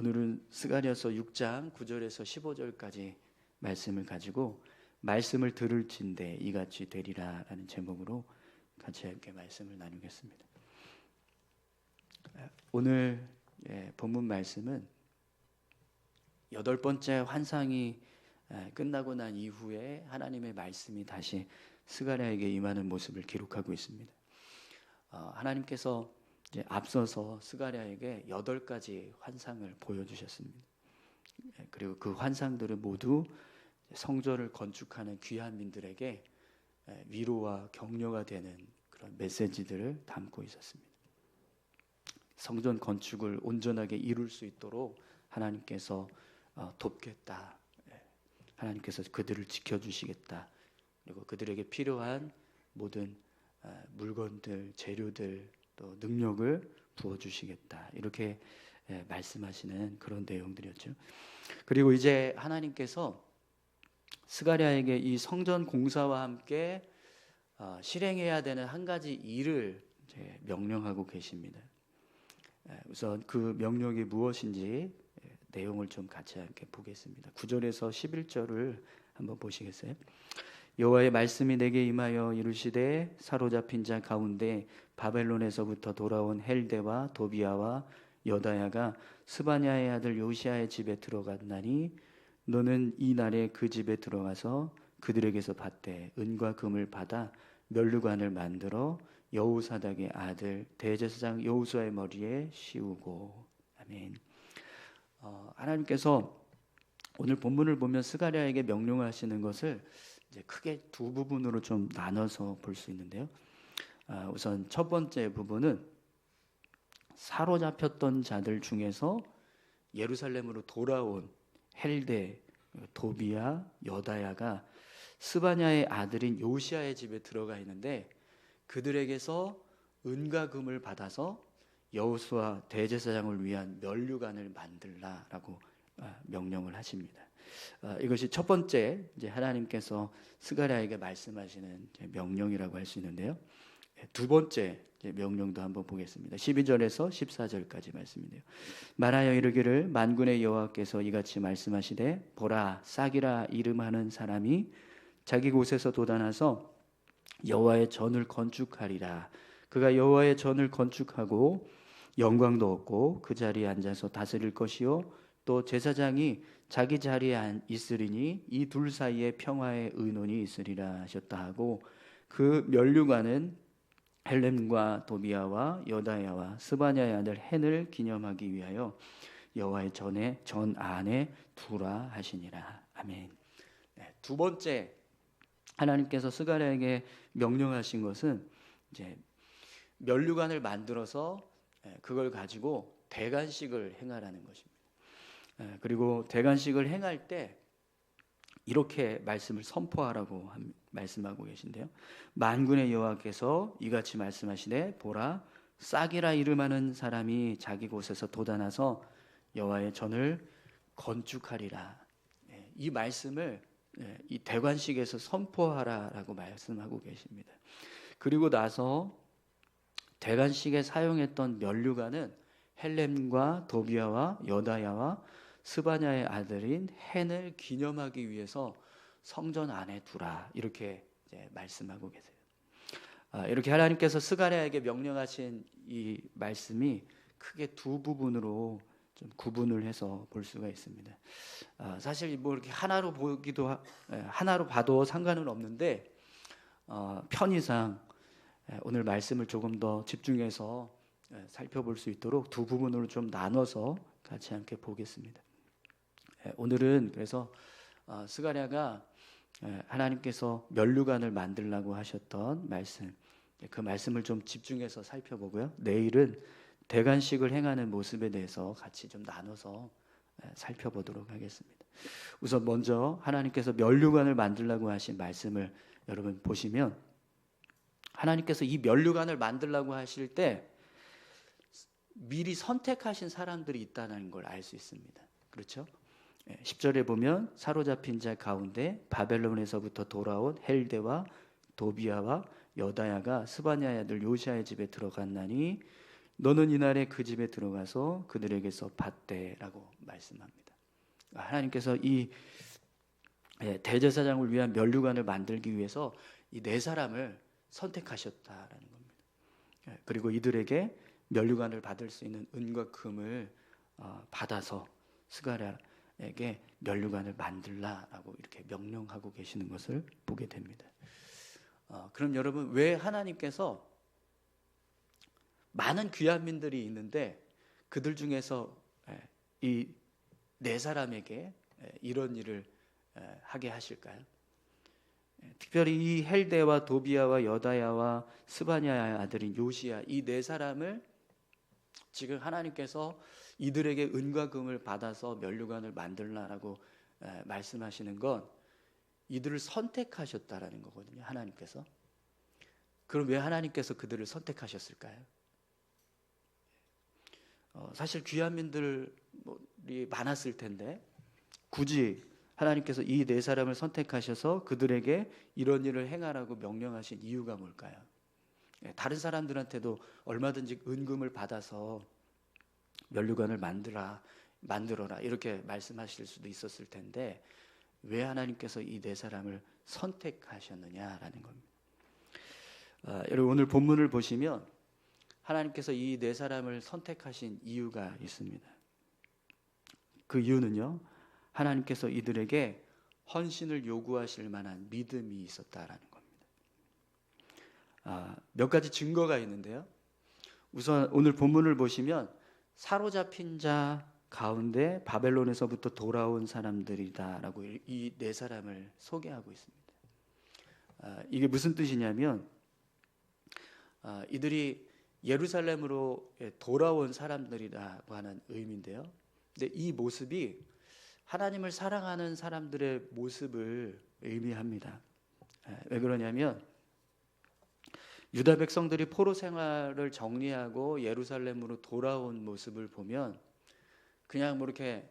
오늘은 스가랴서 6장 9절에서 15절까지 말씀을 가지고 말씀을 들을진대 이같이 되리라 라는 제목으로 같이 함께 말씀을 나누겠습니다. 오늘 본문 말씀은 8번째 환상이 끝나고 난 이후에 하나님의 말씀이 다시 스가랴에게 임하는 모습을 기록하고 있습니다. 하나님께서 이제 앞서서 스가랴에게 8가지 환상을 보여주셨습니다. 그리고 그 환상들은 모두 성전을 건축하는 귀한 민들에게 위로와 격려가 되는 그런 메시지들을 담고 있었습니다. 성전 건축을 온전하게 이룰 수 있도록 하나님께서 돕겠다. 하나님께서 그들을 지켜주시겠다. 그리고 그들에게 필요한 모든 물건들, 재료들, 또 능력을 부어주시겠다. 이렇게 말씀하시는 그런 내용들이었죠. 그리고 이제 하나님께서 스가랴에게 이 성전 공사와 함께 실행해야 되는 한 가지 일을 이제 명령하고 계십니다. 우선 그 명령이 무엇인지 내용을 좀 같이 함께 보겠습니다. 9절에서 11절을 한번 보시겠어요? 여호와의 말씀이 내게 임하여 이르시되 사로잡힌 자 가운데 바벨론에서부터 돌아온 헬데와 도비아와 여다야가 스바냐의 아들 요시야의 집에 들어갔나니 너는 이 날에 그 집에 들어가서 그들에게서 받되 은과 금을 받아 면류관을 만들어 여호사닥의 아들 대제사장 여호수아의 머리에 씌우고. 아멘. 하나님께서 오늘 본문을 보면 스가랴에게 명령하시는 것을 이제 크게 두 부분으로 좀 나눠서 볼 수 있는데요. 우선 첫 번째 부분은 사로잡혔던 자들 중에서 예루살렘으로 돌아온 헬데, 도비아, 여다야가 스바냐의 아들인 요시야의 집에 들어가 있는데 그들에게서 은과 금을 받아서 여호수아 대제사장을 위한 면류관을 만들라라고 명령을 하십니다. 이것이 첫 번째 이제 하나님께서 스가랴에게 말씀하시는 명령이라고 할 수 있는데요. 두 번째 명령도 한번 보겠습니다. 12절에서 14절까지 말씀인데요. 말하여 이르기를 만군의 여호와께서 이같이 말씀하시되 보라 싹이라 이름하는 사람이 자기 곳에서 돋아나서 여호와의 전을 건축하리라. 그가 여호와의 전을 건축하고 영광도 얻고 그 자리에 앉아서 다스릴 것이요 또 제사장이 자기 자리에 있으리니 이 둘 사이에 평화의 의논이 있으리라 하셨다 하고 그 면류관은 헬렘과 도비아와 여다야와 스바냐의 아들 헨을 기념하기 위하여 여호와의 전 안에 두라 하시니라. 아멘. 두 번째 하나님께서 스가랴에게 명령하신 것은 이제 면류관을 만들어서 그걸 가지고 대관식을 행하라는 것입니다. 그리고 대관식을 행할 때 이렇게 말씀을 선포하라고 말씀하고 계신데요. 만군의 여호와께서 이같이 말씀하시되 보라 싹이라 이름하는 사람이 자기 곳에서 돋아나서 여호와의 전을 건축하리라. 이 말씀을 이 대관식에서 선포하라라고 말씀하고 계십니다. 그리고 나서 대관식에 사용했던 면류관은 헬렘과 도비아와 여다야와 스바냐의 아들인 헨을 기념하기 위해서 성전 안에 두라 이렇게 이제 말씀하고 계세요. 이렇게 하나님께서 스가랴에게 명령하신 이 말씀이 크게 두 부분으로 좀 구분을 해서 볼 수가 있습니다. 사실 뭐 이렇게 하나로 봐도 상관은 없는데 편의상 오늘 말씀을 조금 더 집중해서 살펴볼 수 있도록 두 부분으로 좀 나눠서 같이 함께 보겠습니다. 오늘은 그래서 스가랴가 하나님께서 면류관을 만들라고 하셨던 말씀, 그 말씀을 좀 집중해서 살펴보고요. 내일은 대관식을 행하는 모습에 대해서 같이 좀 나눠서 살펴보도록 하겠습니다. 우선 먼저 하나님께서 면류관을 만들라고 하신 말씀을 여러분 보시면 하나님께서 이 면류관을 만들라고 하실 때 미리 선택하신 사람들이 있다는 걸 알 수 있습니다. 그렇죠? 10절에 보면 사로잡힌 자 가운데 바벨론에서부터 돌아온 헬데와 도비아와 여다야가 스바냐의 아들 요시야의 집에 들어갔나니 너는 이날에 그 집에 들어가서 그들에게서 받되라고 말씀합니다. 하나님께서 이 대제사장을 위한 면류관을 만들기 위해서 이 네 사람을 선택하셨다라는 겁니다. 그리고 이들에게 면류관을 받을 수 있는 은과 금을 받아서 스가랴에게 면류관을 만들라라고 이렇게 명령하고 계시는 것을 보게 됩니다. 그럼 여러분, 왜 하나님께서 많은 귀한민들이 있는데 그들 중에서 이 네 사람에게 이런 일을 하게 하실까요? 특별히 이 헬데와 도비야와 여다야와 스바냐의 아들인 요시야, 이 네 사람을 지금 하나님께서 이들에게 은과 금을 받아서 면류관을 만들라라고 말씀하시는 건 이들을 선택하셨다라는 거거든요, 하나님께서. 그럼 왜 하나님께서 그들을 선택하셨을까요? 사실 귀한민들이 많았을 텐데 굳이 하나님께서 이 네 사람을 선택하셔서 그들에게 이런 일을 행하라고 명령하신 이유가 뭘까요? 다른 사람들한테도 얼마든지 은금을 받아서 면류관을 만들어라 이렇게 말씀하실 수도 있었을 텐데 왜 하나님께서 이 네 사람을 선택하셨느냐라는 겁니다. 여러분, 오늘 본문을 보시면 하나님께서 이 네 사람을 선택하신 이유가 있습니다. 그 이유는요, 하나님께서 이들에게 헌신을 요구하실 만한 믿음이 있었다라는 겁니다. 몇 가지 증거가 있는데요. 우선 오늘 본문을 보시면 사로잡힌 자 가운데 바벨론에서부터 돌아온 사람들이다라고 이 네 사람을 소개하고 있습니다. 이게 무슨 뜻이냐면 이들이 예루살렘으로 돌아온 사람들이라고 하는 의미인데요. 근데 이 모습이 하나님을 사랑하는 사람들의 모습을 의미합니다. 왜 그러냐면 유다 백성들이 포로 생활을 정리하고 예루살렘으로 돌아온 모습을 보면 그냥 뭐 이렇게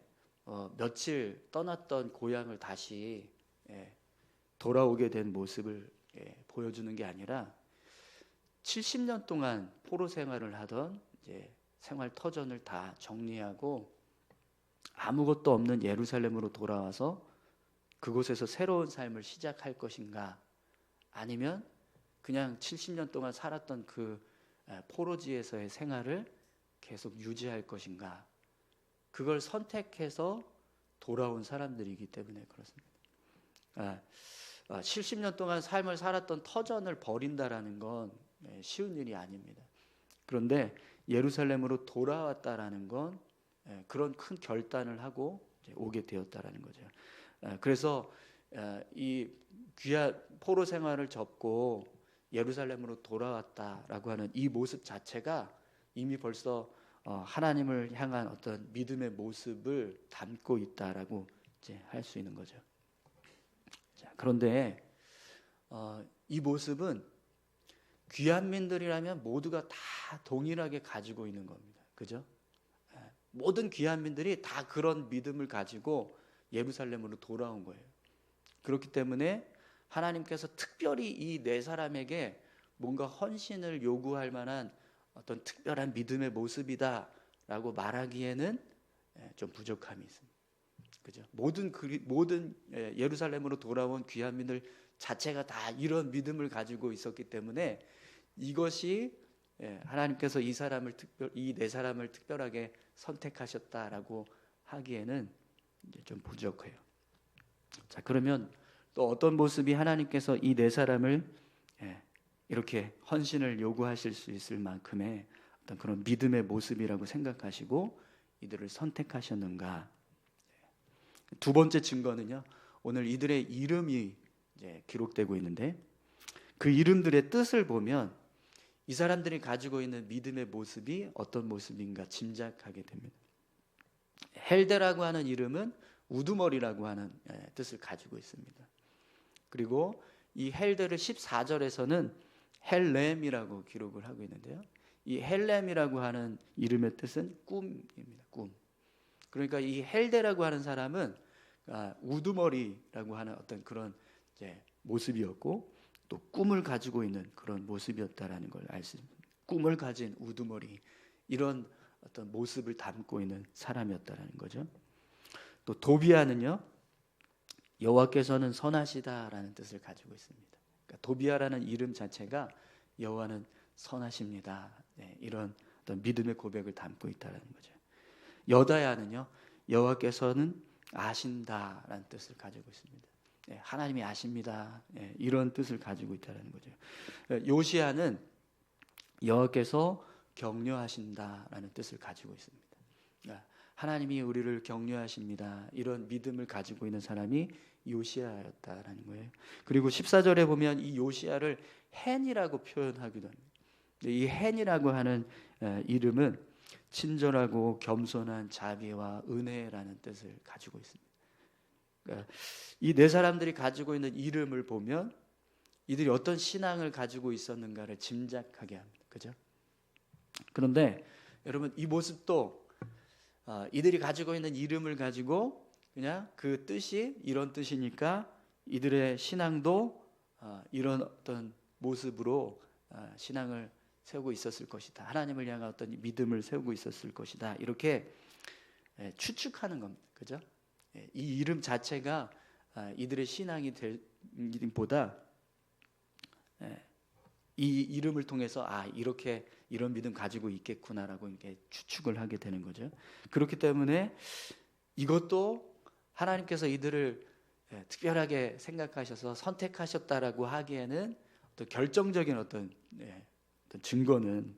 며칠 떠났던 고향을 다시 돌아오게 된 모습을 보여주는 게 아니라 70년 동안 포로 생활을 하던 이제 생활 터전을 다 정리하고 아무것도 없는 예루살렘으로 돌아와서 그곳에서 새로운 삶을 시작할 것인가, 아니면 그냥 70년 동안 살았던 그 포로지에서의 생활을 계속 유지할 것인가, 그걸 선택해서 돌아온 사람들이기 때문에 그렇습니다. 70년 동안 삶을 살았던 터전을 버린다라는 건 쉬운 일이 아닙니다. 그런데 예루살렘으로 돌아왔다라는 건 그런 큰 결단을 하고 오게 되었다라는 거죠. 그래서 이 귀한 포로 생활을 접고 예루살렘으로 돌아왔다라고 하는 이 모습 자체가 이미 벌써 하나님을 향한 어떤 믿음의 모습을 담고 있다라고 이제 할 수 있는 거죠. 자, 그런데 이 모습은 귀한민들이라면 모두가 다 동일하게 가지고 있는 겁니다. 그죠? 모든 귀한민들이 다 그런 믿음을 가지고 예루살렘으로 돌아온 거예요. 그렇기 때문에 하나님께서 특별히 이 네 사람에게 뭔가 헌신을 요구할 만한 어떤 특별한 믿음의 모습이다라고 말하기에는 좀 부족함이 있습니다. 그죠? 모든 예루살렘으로 돌아온 귀한민들 자체가 다 이런 믿음을 가지고 있었기 때문에 이것이 하나님께서 이 네 사람을 특별하게 선택하셨다라고 하기에는 이제 좀 부족해요. 자, 그러면 또 어떤 모습이 하나님께서 이 네 사람을 이렇게 헌신을 요구하실 수 있을 만큼의 어떤 그런 믿음의 모습이라고 생각하시고 이들을 선택하셨는가? 두 번째 증거는요, 오늘 이들의 이름이 이제 기록되고 있는데 그 이름들의 뜻을 보면 이 사람들이 가지고 있는 믿음의 모습이 어떤 모습인가 짐작하게 됩니다. 헬데라고 하는 이름은 우두머리라고 하는 뜻을 가지고 있습니다. 그리고 이 헬데를 14절에서는 헬렘이라고 기록을 하고 있는데요. 이 헬렘이라고 하는 이름의 뜻은 꿈입니다. 꿈. 그러니까 이 헬데라고 하는 사람은 우두머리라고 하는 어떤 그런 이제 모습이었고 또 꿈을 가지고 있는 그런 모습이었다라는 걸 알 수 있습니다. 꿈을 가진 우두머리, 이런 어떤 모습을 담고 있는 사람이었다라는 거죠. 또 도비아는요, 여호와께서는 선하시다라는 뜻을 가지고 있습니다. 그러니까 도비아라는 이름 자체가 여호와는 선하십니다. 네, 이런 어떤 믿음의 고백을 담고 있다라는 거죠. 여다야는요, 여호와께서는 아신다라는 뜻을 가지고 있습니다. 네, 하나님이 아십니다. 네, 이런 뜻을 가지고 있다는 거죠. 요시야는 여호와께서 격려하신다라는 뜻을 가지고 있습니다. 그러니까 하나님이 우리를 격려하십니다. 이런 믿음을 가지고 있는 사람이 요시야였다라는 거예요. 그리고 14절에 보면 이 요시야를 헨이라고 표현하기도 합니다. 이 헨이라고 하는 이름은 친절하고 겸손한 자비와 은혜라는 뜻을 가지고 있습니다. 그러니까 이 네 사람들이 가지고 있는 이름을 보면 이들이 어떤 신앙을 가지고 있었는가를 짐작하게 합니다. 그죠? 그런데 여러분, 이 모습도 이들이 가지고 있는 이름을 가지고 그냥 그 뜻이 이런 뜻이니까 이들의 신앙도 이런 어떤 모습으로 신앙을 세우고 있었을 것이다. 하나님을 향한 어떤 믿음을 세우고 있었을 것이다. 이렇게 추측하는 겁니다. 그죠? 이 이름 자체가 이들의 신앙이 될 보다 이 이름을 통해서 이렇게 이런 믿음 가지고 있겠구나라고 이렇게 추측을 하게 되는 거죠. 그렇기 때문에 이것도 하나님께서 이들을 특별하게 생각하셔서 선택하셨다라고 하기에는 어떤 결정적인 어떤 증거는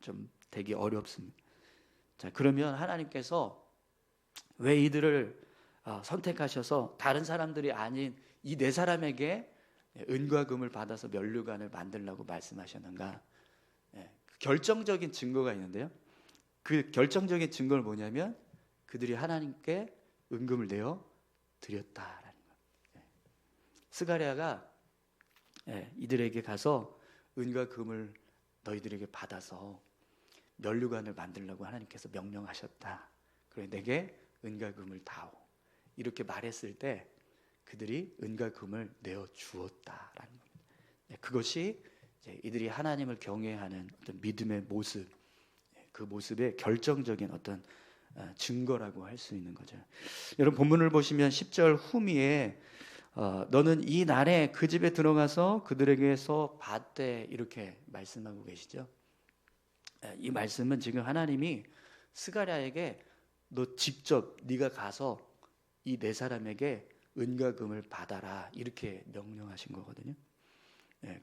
좀 되기 어렵습니다. 자, 그러면 하나님께서 왜 이들을 선택하셔서 다른 사람들이 아닌 이 네 사람에게 은과 금을 받아서 면류관을 만들라고 말씀하셨는가? 결정적인 증거가 있는데요. 그 결정적인 증거는 뭐냐면 그들이 하나님께 은금을 내어 드렸다라는 거예요. 스가랴가 이들에게 가서 은과 금을 너희들에게 받아서 면류관을 만들라고 하나님께서 명령하셨다. 그래 내게 은과 금을 다오. 이렇게 말했을 때 그들이 은과 금을 내어 주었다라는 겁니다. 그것이 이들이 하나님을 경외하는 어떤 믿음의 모습, 그 모습의 결정적인 어떤 증거라고 할 수 있는 거죠. 여러분 본문을 보시면 10절 후미에 너는 이 날에 그 집에 들어가서 그들에게서 받되 이렇게 말씀하고 계시죠. 이 말씀은 지금 하나님이 스가랴에게 너 직접 네가 가서 이 네 사람에게 은과 금을 받아라 이렇게 명령하신 거거든요.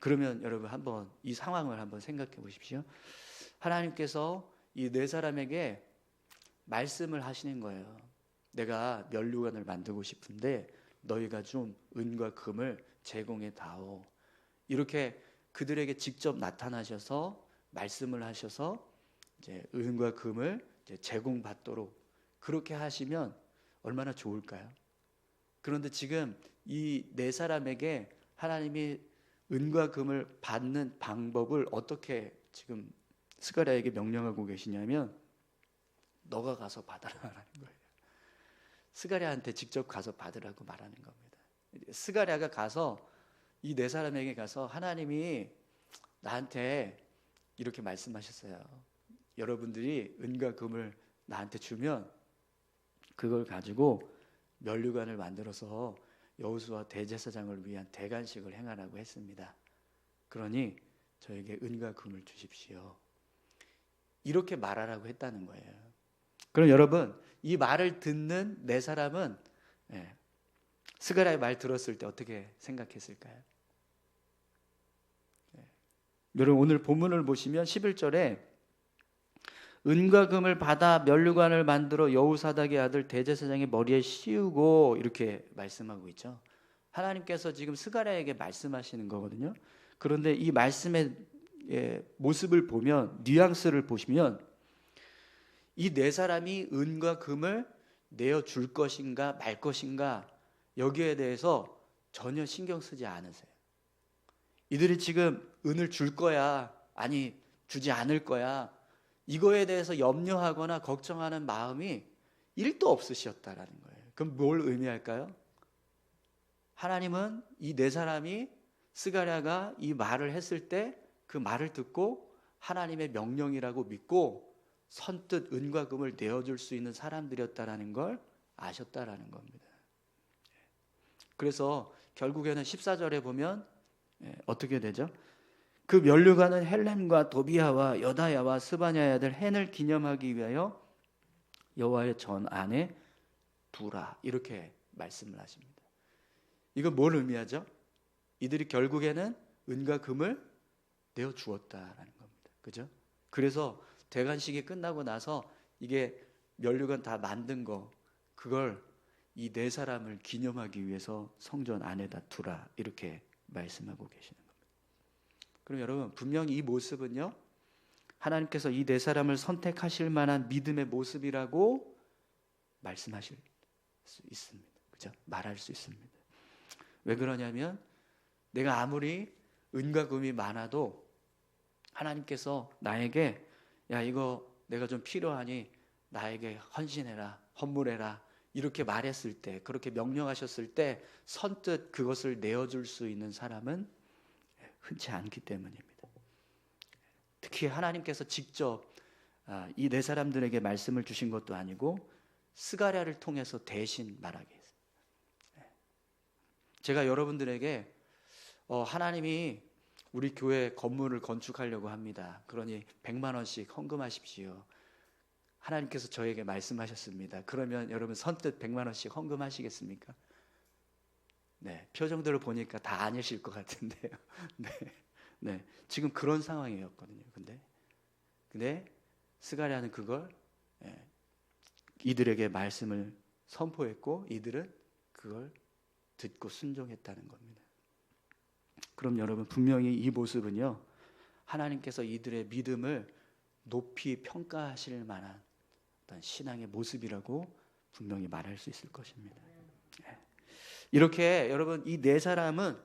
그러면 여러분 한번 이 상황을 한번 생각해 보십시오. 하나님께서 이 네 사람에게 말씀을 하시는 거예요. 내가 면류관을 만들고 싶은데 너희가 좀 은과 금을 제공해 다오. 이렇게 그들에게 직접 나타나셔서 말씀을 하셔서 이제 은과 금을 이제 제공받도록 그렇게 하시면 얼마나 좋을까요? 그런데 지금 이 네 사람에게 하나님이 은과 금을 받는 방법을 어떻게 지금 스가랴에게 명령하고 계시냐면 너가 가서 받아라라는 거예요. 스가랴한테 직접 가서 받으라고 말하는 겁니다. 스가랴가 가서 이 네 사람에게 가서 하나님이 나한테 이렇게 말씀하셨어요. 여러분들이 은과 금을 나한테 주면 그걸 가지고 면류관을 만들어서 여호수아 대제사장을 위한 대관식을 행하라고 했습니다. 그러니 저에게 은과 금을 주십시오. 이렇게 말하라고 했다는 거예요. 그럼 여러분 이 말을 듣는 네 사람은 스가랴의 말 들었을 때 어떻게 생각했을까요? 여러분 오늘 본문을 보시면 11절에 은과 금을 받아 면류관을 만들어 여호사닥의 아들 대제사장의 머리에 씌우고 이렇게 말씀하고 있죠. 하나님께서 지금 스가랴에게 말씀하시는 거거든요. 그런데 이 말씀의 모습을 보면 뉘앙스를 보시면 이 네 사람이 은과 금을 내어줄 것인가 말 것인가 여기에 대해서 전혀 신경 쓰지 않으세요. 이들이 지금 은을 줄 거야 아니 주지 않을 거야 이거에 대해서 염려하거나 걱정하는 마음이 1도 없으셨다라는 거예요. 그럼 뭘 의미할까요? 하나님은 이 네 사람이 스가랴가 이 말을 했을 때 그 말을 듣고 하나님의 명령이라고 믿고 선뜻 은과 금을 내어줄 수 있는 사람들이었다라는 걸 아셨다라는 겁니다. 그래서 결국에는 14절에 보면 어떻게 되죠? 그 면류관은 헬렘과 도비아와 여다야와 스바냐의 아들 헨을 기념하기 위하여 여호와의 전 안에 두라, 이렇게 말씀을 하십니다. 이건 뭘 의미하죠? 이들이 결국에는 은과 금을 내어 주었다라는 겁니다. 그죠? 그래서 대관식이 끝나고 나서 이게 면류관 다 만든 거, 그걸 이 네 사람을 기념하기 위해서 성전 안에다 두라, 이렇게 말씀하고 계시는 겁니다. 그럼 여러분, 분명히 이 모습은요, 하나님께서 이 네 사람을 선택하실 만한 믿음의 모습이라고 말씀하실 수 있습니다. 그죠? 말할 수 있습니다. 왜 그러냐면 내가 아무리 은과 금이 많아도 하나님께서 나에게 야, 이거 내가 좀 필요하니 나에게 헌신해라, 헌물해라, 이렇게 말했을 때, 그렇게 명령하셨을 때 선뜻 그것을 내어줄 수 있는 사람은 흔치 않기 때문입니다. 특히 하나님께서 직접 이 네 사람들에게 말씀을 주신 것도 아니고 스가랴를 통해서 대신 말하게 했어요. 제가 여러분들에게 하나님이 우리 교회 건물을 건축하려고 합니다. 그러니 100만 원씩 헌금하십시오. 하나님께서 저에게 말씀하셨습니다. 그러면 여러분 선뜻 100만 원씩 헌금하시겠습니까? 네, 표정들을 보니까 다 아니실 것 같은데요. 네, 지금 그런 상황이었거든요. 근데 스가랴는 그걸 이들에게 말씀을 선포했고 이들은 그걸 듣고 순종했다는 겁니다. 그럼 여러분, 분명히 이 모습은요, 하나님께서 이들의 믿음을 높이 평가하실 만한 어떤 신앙의 모습이라고 분명히 말할 수 있을 것입니다. 이렇게 여러분, 이 네 사람은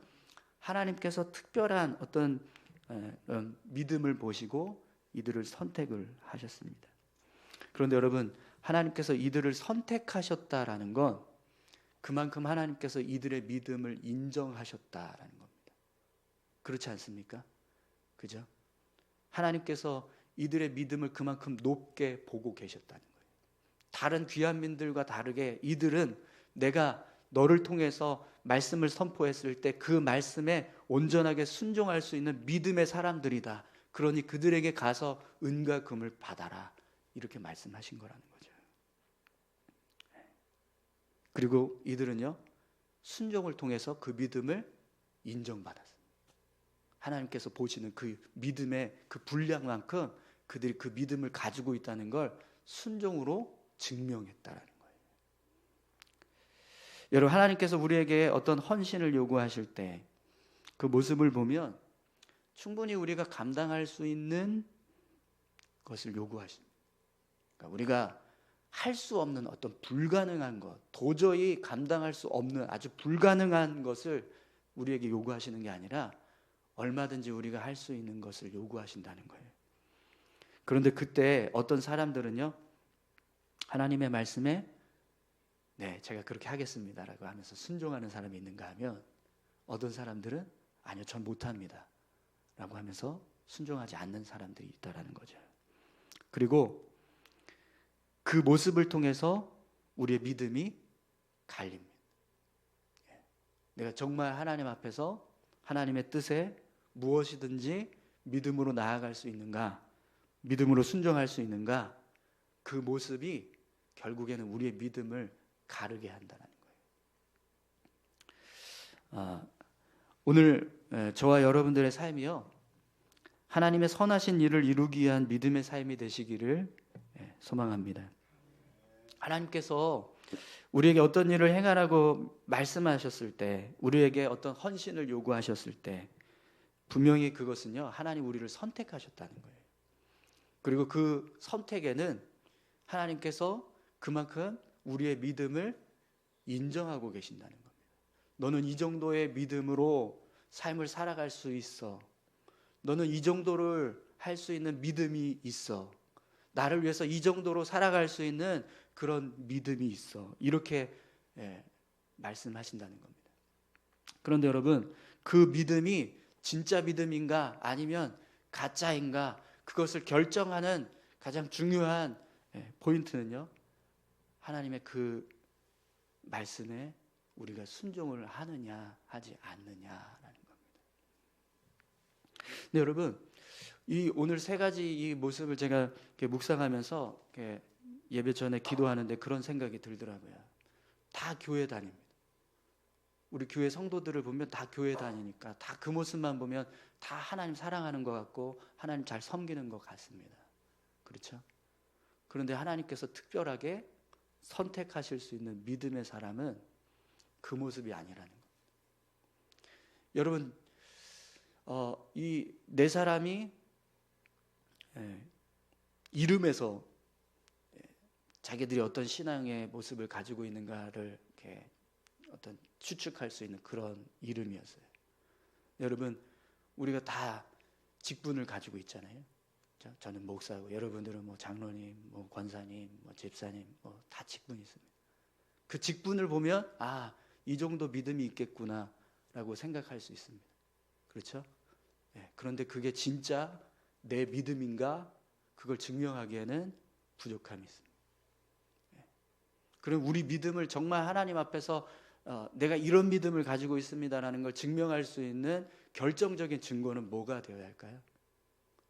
하나님께서 특별한 어떤 믿음을 보시고 이들을 선택을 하셨습니다. 그런데 여러분, 하나님께서 이들을 선택하셨다라는 건 그만큼 하나님께서 이들의 믿음을 인정하셨다라는 겁니다. 그렇지 않습니까? 그죠? 하나님께서 이들의 믿음을 그만큼 높게 보고 계셨다는 거예요. 다른 귀한민들과 다르게 이들은 내가 너를 통해서 말씀을 선포했을 때 그 말씀에 온전하게 순종할 수 있는 믿음의 사람들이다. 그러니 그들에게 가서 은과 금을 받아라, 이렇게 말씀하신 거라는 거죠. 그리고 이들은요, 순종을 통해서 그 믿음을 인정받았어요. 하나님께서 보시는 그 믿음의 그 분량만큼 그들이 그 믿음을 가지고 있다는 걸 순종으로 증명했다라는 거예요. 여러분, 하나님께서 우리에게 어떤 헌신을 요구하실 때 그 모습을 보면 충분히 우리가 감당할 수 있는 것을 요구하십니다. 그러니까 우리가 할 수 없는 어떤 불가능한 것, 도저히 감당할 수 없는 아주 불가능한 것을 우리에게 요구하시는 게 아니라 얼마든지 우리가 할 수 있는 것을 요구하신다는 거예요. 그런데 그때 어떤 사람들은요, 하나님의 말씀에 네, 제가 그렇게 하겠습니다라고 하면서 순종하는 사람이 있는가 하면 어떤 사람들은 아니요, 전 못합니다 라고 하면서 순종하지 않는 사람들이 있다라는 거죠. 그리고 그 모습을 통해서 우리의 믿음이 갈립니다. 내가 정말 하나님 앞에서 하나님의 뜻에 무엇이든지 믿음으로 나아갈 수 있는가, 믿음으로 순종할 수 있는가, 그 모습이 결국에는 우리의 믿음을 가르게 한다는 거예요. 오늘 저와 여러분들의 삶이요, 하나님의 선하신 일을 이루기 위한 믿음의 삶이 되시기를 소망합니다. 하나님께서 우리에게 어떤 일을 행하라고 말씀하셨을 때, 우리에게 어떤 헌신을 요구하셨을 때 분명히 그것은요, 하나님 우리를 선택하셨다는 거예요. 그리고 그 선택에는 하나님께서 그만큼 우리의 믿음을 인정하고 계신다는 겁니다. 너는 이 정도의 믿음으로 삶을 살아갈 수 있어. 너는 이 정도를 할 수 있는 믿음이 있어. 나를 위해서 이 정도로 살아갈 수 있는 그런 믿음이 있어. 이렇게 말씀하신다는 겁니다. 그런데 여러분, 그 믿음이 진짜 믿음인가 아니면 가짜인가, 그것을 결정하는 가장 중요한 포인트는요, 하나님의 그 말씀에 우리가 순종을 하느냐 하지 않느냐라는 겁니다. 네, 여러분, 이 오늘 세 가지 이 모습을 제가 이렇게 묵상하면서 이렇게 예배 전에 기도하는데 그런 생각이 들더라고요. 다 교회 다닙니다. 우리 교회 성도들을 보면 다 교회 다니니까 다 그 모습만 보면 다 하나님 사랑하는 것 같고 하나님 잘 섬기는 것 같습니다. 그렇죠? 그런데 하나님께서 특별하게 선택하실 수 있는 믿음의 사람은 그 모습이 아니라는 겁니다. 여러분, 이 네 사람이 이름에서 자기들이 어떤 신앙의 모습을 가지고 있는가를 이렇게 어떤 추측할 수 있는 그런 이름이었어요. 여러분, 우리가 다 직분을 가지고 있잖아요. 저는 목사고, 여러분들은 뭐 장로님, 뭐 권사님, 뭐 집사님, 뭐 다 직분이 있습니다. 그 직분을 보면 이 정도 믿음이 있겠구나라고 생각할 수 있습니다. 그렇죠? 그런데 그게 진짜 내 믿음인가? 그걸 증명하기에는 부족함이 있습니다. 그럼 우리 믿음을 정말 하나님 앞에서 내가 이런 믿음을 가지고 있습니다라는 걸 증명할 수 있는 결정적인 증거는 뭐가 되어야 할까요?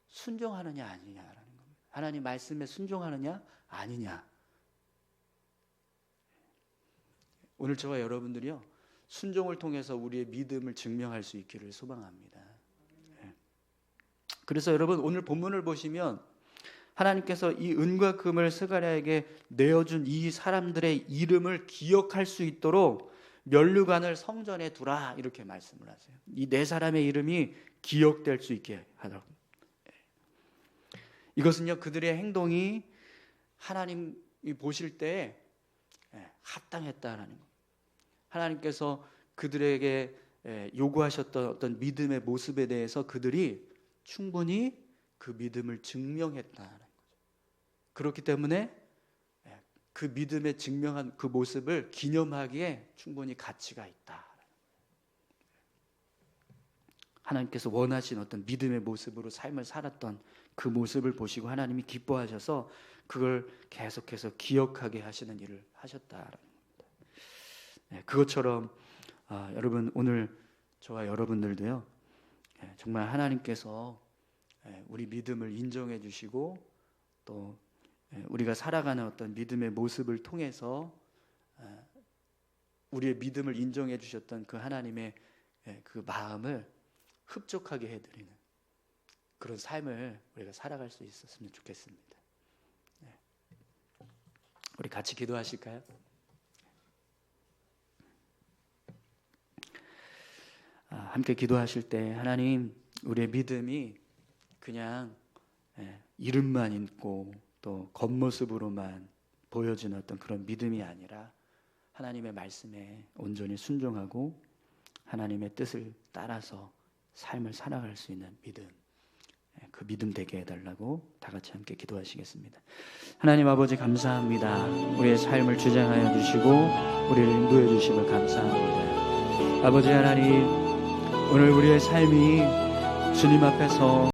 순종하느냐 아니냐라는 겁니다. 하나님 말씀에 순종하느냐 아니냐. 오늘 저와 여러분들이요, 순종을 통해서 우리의 믿음을 증명할 수 있기를 소망합니다. 그래서 여러분, 오늘 본문을 보시면 하나님께서 이 은과 금을 스가랴에게 내어준 이 사람들의 이름을 기억할 수 있도록 면류관을 성전에 두라, 이렇게 말씀을 하세요. 이 네 사람의 이름이 기억될 수 있게 하도록. 이것은요, 그들의 행동이 하나님이 보실 때 합당했다라는 겁니다. 하나님께서 그들에게 요구하셨던 어떤 믿음의 모습에 대해서 그들이 충분히 그 믿음을 증명했다는 거죠. 그렇기 때문에 그 믿음에 증명한 그 모습을 기념하기에 충분히 가치가 있다. 하나님께서 원하신 어떤 믿음의 모습으로 삶을 살았던 그 모습을 보시고 하나님이 기뻐하셔서 그걸 계속해서 기억하게 하시는 일을 하셨다라는 겁니다. 그것처럼 여러분, 오늘 저와 여러분들도요, 정말 하나님께서 우리 믿음을 인정해 주시고 또 우리가 살아가는 어떤 믿음의 모습을 통해서 우리의 믿음을 인정해 주셨던 그 하나님의 그 마음을 흡족하게 해드리는 그런 삶을 우리가 살아갈 수 있었으면 좋겠습니다. 우리 같이 기도하실까요? 함께 기도하실 때, 하나님, 우리의 믿음이 그냥 이름만 있고 또 겉모습으로만 보여지는 어떤 그런 믿음이 아니라 하나님의 말씀에 온전히 순종하고 하나님의 뜻을 따라서 삶을 살아갈 수 있는 믿음, 그 믿음 되게 해달라고 다 같이 함께 기도하시겠습니다. 하나님 아버지, 감사합니다. 우리의 삶을 주장하여 주시고 우리를 인도해 주심을 감사합니다. 아버지 하나님, 오늘 우리의 삶이 주님 앞에서